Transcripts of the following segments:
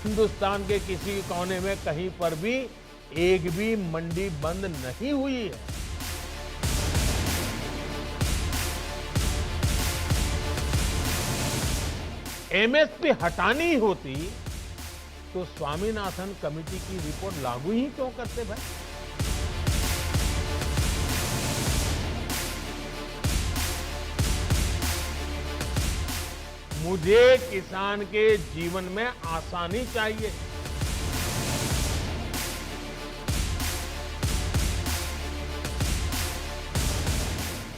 हिंदुस्तान के किसी कोने में कहीं पर भी एक भी मंडी बंद नहीं हुई है। एमएसपी हटानी होती तो स्वामीनाथन कमेटी की रिपोर्ट लागू ही क्यों करते भाई? मुझे किसान के जीवन में आसानी चाहिए।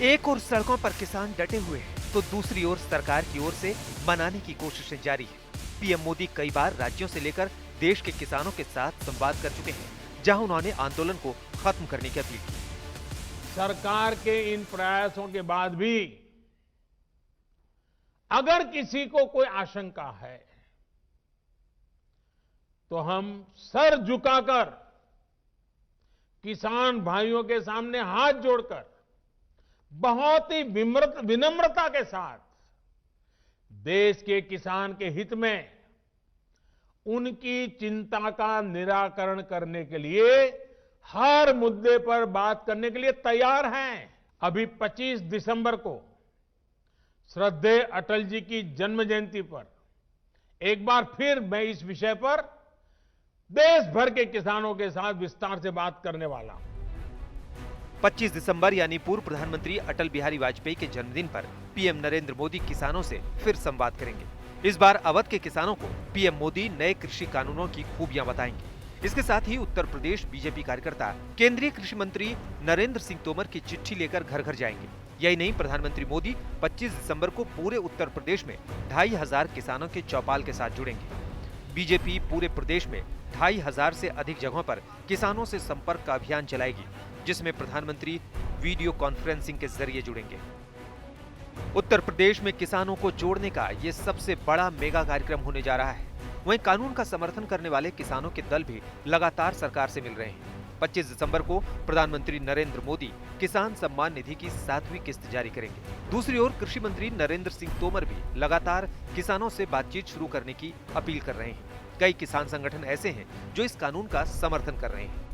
एक ओर सड़कों पर किसान डटे हुए हैं तो दूसरी ओर सरकार की ओर से मनाने की कोशिशें जारी है। पीएम मोदी कई बार राज्यों से लेकर देश के किसानों के साथ संवाद कर चुके हैं, जहां उन्होंने आंदोलन को खत्म करने की अपील की। सरकार के इन प्रयासों के बाद भी अगर किसी को कोई आशंका है तो हम सर झुकाकर किसान भाइयों के सामने हाथ जोड़कर बहुत ही विनम्रता के साथ देश के किसान के हित में उनकी चिंता का निराकरण करने के लिए हर मुद्दे पर बात करने के लिए तैयार हैं। अभी 25 दिसंबर को श्रद्धेय अटल जी की जन्म जयंती पर एक बार फिर मैं इस विषय पर देश भर के किसानों के साथ विस्तार से बात करने वाला हूं। 25 दिसंबर यानी पूर्व प्रधानमंत्री अटल बिहारी वाजपेयी के जन्मदिन पर पीएम नरेंद्र मोदी किसानों से फिर संवाद करेंगे। इस बार अवध के किसानों को पीएम मोदी नए कृषि कानूनों की खूबियां बताएंगे। इसके साथ ही उत्तर प्रदेश बीजेपी कार्यकर्ता केंद्रीय कृषि मंत्री नरेंद्र सिंह तोमर की चिट्ठी लेकर घर घर जाएंगे। यही नहीं, प्रधानमंत्री मोदी 25 दिसंबर को पूरे उत्तर प्रदेश में 2500 किसानों के चौपाल के साथ जुड़ेंगे। बीजेपी पूरे प्रदेश में 2500 से अधिक जगहों पर किसानों से संपर्क का अभियान चलाएगी, जिसमें प्रधानमंत्री वीडियो कॉन्फ्रेंसिंग के जरिए जुड़ेंगे। उत्तर प्रदेश में किसानों को जोड़ने का ये सबसे बड़ा मेगा कार्यक्रम होने जा रहा है। वहीं कानून का समर्थन करने वाले किसानों के दल भी लगातार सरकार से मिल रहे हैं। 25 दिसंबर को प्रधानमंत्री नरेंद्र मोदी किसान सम्मान निधि की 7वीं किस्त जारी करेंगे। दूसरी ओर कृषि मंत्री नरेंद्र सिंह तोमर भी लगातार किसानों से बातचीत शुरू करने की अपील कर रहे हैं। कई किसान संगठन ऐसे हैं जो इस कानून का समर्थन कर रहे हैं।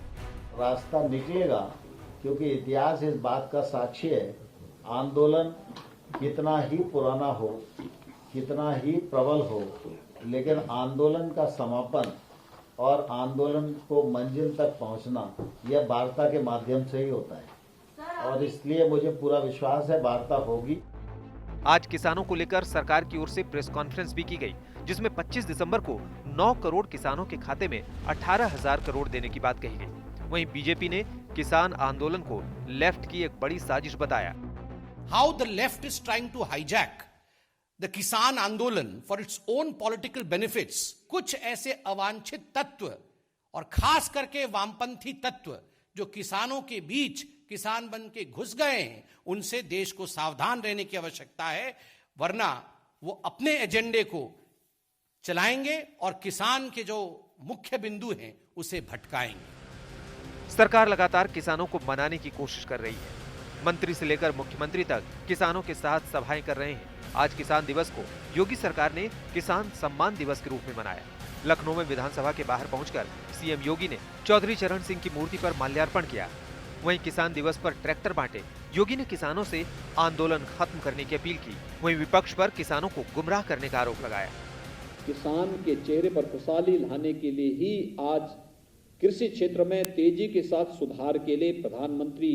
रास्ता निकलेगा, क्योंकि इतिहास इस बात का साक्षी है। आंदोलन कितना ही पुराना हो, कितना ही प्रबल हो, लेकिन आंदोलन का समापन और आंदोलन को मंजिल तक पहुंचना यह वार्ता के माध्यम से ही होता है, और इसलिए मुझे पूरा विश्वास है वार्ता होगी। आज किसानों को लेकर सरकार की ओर से प्रेस कॉन्फ्रेंस भी की गई, जिसमें 25 दिसंबर को 9 करोड़ किसानों के खाते में 18,000 करोड़ देने की बात कही गई। वहीं बीजेपी ने किसान आंदोलन को लेफ्ट की एक बड़ी साजिश बताया। How the left is trying to hijack the किसान आंदोलन for its own political benefits. कुछ ऐसे अवांछित तत्व और खास करके वामपंथी तत्व जो किसानों के बीच किसान बन के घुस गए हैं, उनसे देश को सावधान रहने की आवश्यकता है, वरना वो अपने एजेंडे को चलाएंगे और किसान के जो मुख्य बिंदु हैं उसे भटकाएंगे। सरकार लगातार किसानों को मनाने की कोशिश कर रही है। मंत्री से लेकर मुख्यमंत्री तक किसानों के साथ सभाएं कर रहे हैं। आज किसान दिवस को योगी सरकार ने किसान सम्मान दिवस के रूप में मनाया। लखनऊ में विधानसभा के बाहर पहुंचकर सीएम योगी ने चौधरी चरण सिंह की मूर्ति पर माल्यार्पण किया। वहीं किसान दिवस पर ट्रैक्टर बांटे। योगी ने किसानों से आंदोलन खत्म करने की अपील की। वहीं विपक्ष पर किसानों को गुमराह करने का आरोप लगाया। किसान के चेहरे पर खुशहाली लाने के लिए ही आज कृषि क्षेत्र में तेजी के साथ सुधार के लिए प्रधानमंत्री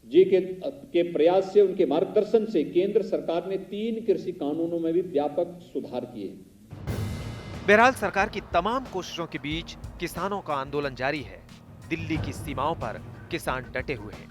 जी के प्रयास से, उनके मार्गदर्शन से केंद्र सरकार ने 3 कृषि कानूनों में भी व्यापक सुधार किए। बहरहाल सरकार की तमाम कोशिशों के बीच किसानों का आंदोलन जारी है। दिल्ली की सीमाओं पर किसान डटे हुए हैं।